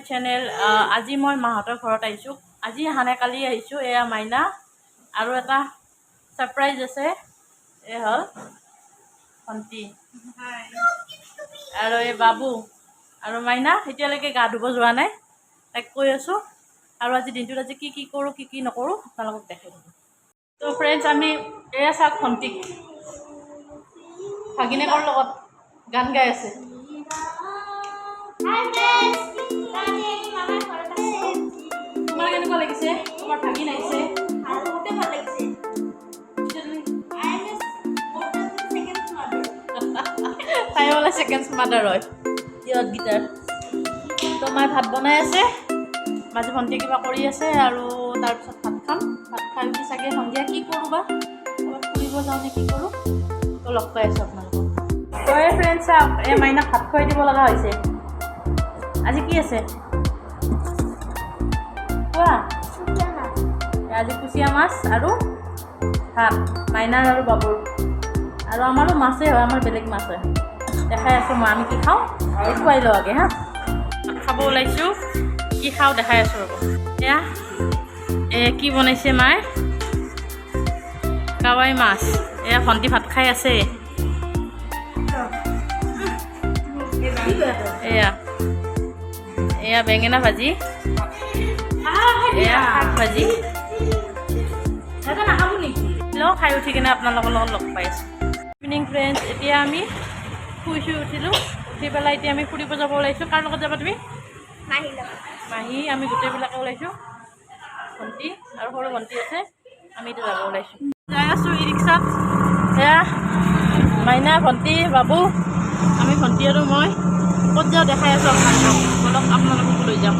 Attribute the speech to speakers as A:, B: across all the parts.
A: channel. আজি মই মাহঁতৰ ঘৰত আহিছো। আজি হানে কালি আহিছো। এয়া মাইনা আৰু এটা সাৰপ্ৰাইজ আছে। এ হল ভন্টি আৰু এই বাবু আৰু মাইনা এতিয়ালৈকে গা ধুব যোৱা নাই। তাইক কৈ আছো আৰু আজি দিনটোত আজি কি কৰো কি নকৰো আপোনালোকক দেখাই দিম। তো ফ্ৰেণ্ডছ আমি এয়া চাওক ভন্টিক ভাগিনেকৰ লগত গান গাই আছে। তোমাৰ কেনেকুৱা লাগিছে? তোমাৰ ভাগিন আহিছে। তাই বোলে ছেকেণ্ড মাদাৰ হয় ইহঁত গীটাৰ। তো মায়ে ভাত বনাই আছে, মাজে ভণ্টিয়ে কিবা কৰি আছে আৰু তাৰপিছত ভাত খাম। ভাত খাই উঠি চাগে সন্ধিয়া কি কৰোঁ বা অলপ ফুৰিব যাওঁ নে কি কৰোঁ, তো লগ পাই আছোঁ আপোনালোকক। তো এই ফ্ৰেণ্ড চাওক, এই মাইনাক ভাত খুৱাই দিব লগা হৈছে। আজি কি আছে কোৱা? আজি কুচিয়া মাছ আৰু ভাত, মাইনাৰ আৰু বাবুৰ। আৰু আমাৰো মাছেই হয়, আমাৰ বেলেগ মাছ হয়। দেখাই আছোঁ মই আমি কি খাওঁ, খুৱাই লওঁ আগে হা। ভাত খাব ওলাইছোঁ, কি খাওঁ দেখাই আছোঁ ৰ'ব। এয়া কি বনাইছে মায়ে? কাৱাই মাছ। এয়া ভণ্টি ভাত খাই আছে। এয়া বেঙেনা ভাজি, এয়া শাক ভাজি। খাই উঠি কিনে আপোনালোকৰ লগত লগ পাই আছোঁ। ইভিনিং ফ্ৰেণ্ডছ, এতিয়া আমি শুই উঠিলোঁ। উঠি পেলাই এতিয়া আমি ফুৰিব যাব ওলাইছোঁ। কাৰ লগত যাবা তুমি? মাহী। আমি গোটেইবিলাকে ওলাইছোঁ। ভণ্টি আৰু সৰু ভণ্টি আছে, আমি এতিয়া যাব ওলাইছোঁ। যাই আছোঁ ই ৰিক্সাত। এয়া মাইনা, ভণ্টি, বাবু, আমি ভণ্টি আৰু মই ক'ত যাওঁ দেখাই আছোঁ আপোনালোকক। অলপ আপোনালোকক লৈ যাওঁ।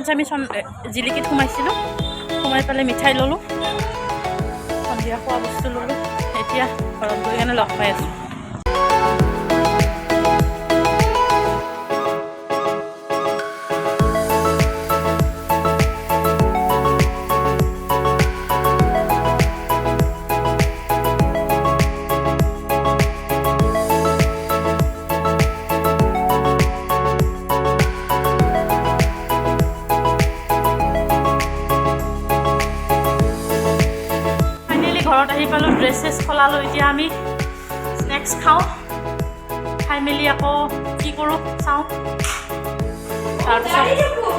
A: ফাৰ্ষ্ট আমি জিলিকিত সোমাইছিলোঁ, সোমাই পেলাই মিঠাই ল'লোঁ, সন্ধিয়া খোৱা বস্তু ল'লোঁ। এতিয়া ঘৰত গৈ কেনে লগ পাই আছোঁ। ঘৰত আহি পালোঁ, ড্ৰেছ চেছ সলালোঁ। এতিয়া আমি স্নেক্স খাওঁ, খাই মেলি আকৌ কি কৰোঁ চাওঁ। তাৰপিছত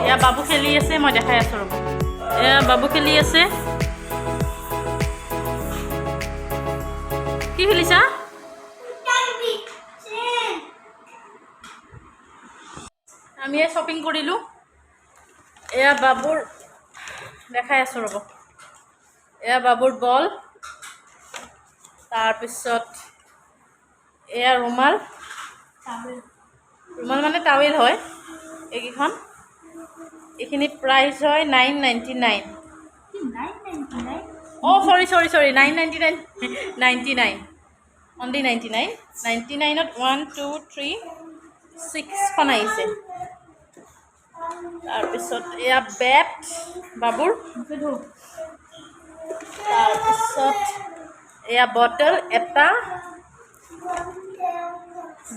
A: এয়া বাবু খেলি আছে, মই দেখাই আছোঁ ৰ'ব। এয়া বাবু খেলি আছে। কি খেলিছা? আমি শ্বপিং কৰিলোঁ। এয়া বাবুৰ দেখাই আছোঁ ৰ'ব। এয়া বাবুৰ বল, তাৰপিছত এয়া ৰুমাল, ৰুমাল মানে টাৱেল হয় এইকেইখন। এইখিনি প্ৰাইচ হয় 999। অঁ চৰি 999, 99, অনলি 99। 99ত 1 2 3 6খন আহিছে। তাৰপিছত এয়া বেট বাবুৰ, তাৰপিছত এয়া বটল, এটা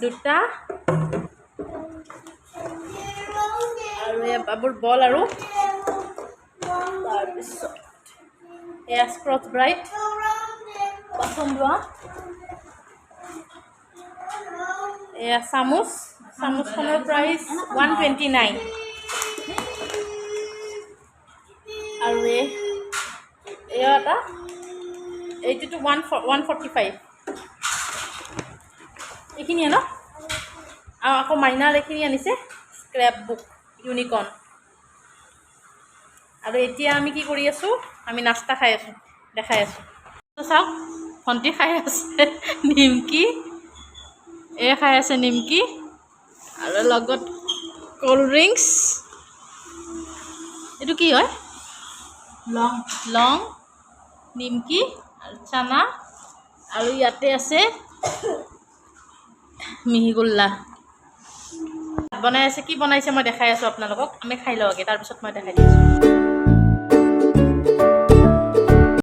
A: দুটা, আৰু এয়া বাবুৰ বল, আৰু তাৰপিছত এয়া স্ক্ৰচ ব্ৰাইট বাচন ধোৱা, এয়া চামুচ, চামুচখনৰ প্ৰাইচ 129। আৰু এয়া এটা, এইটোতো 145। এইখিনিয়ে ন। আৰু আকৌ মাইনাৰ এইখিনি আনিছে, স্ক্ৰেপ বুক ইউনিকৰ্ণ। আৰু এতিয়া আমি কি কৰি আছোঁ, আমি নাস্তা খাই আছোঁ, দেখাই আছোঁ। চাওক ভণ্টি খাই আছে নিমকি, খাই আছে নিমকি, আৰু লগত ক'ল্ড ড্ৰিংকছ। এইটো কি হয়? লং, নিমকি আৰু চানা, আৰু ইয়াতে আছে মিহিগোল্লা। বনাই আছে, কি বনাইছে মই দেখাই আছোঁ আপোনালোকক। আমি খাই লওঁগে, তাৰপিছত মই দেখাই দি আছোঁ।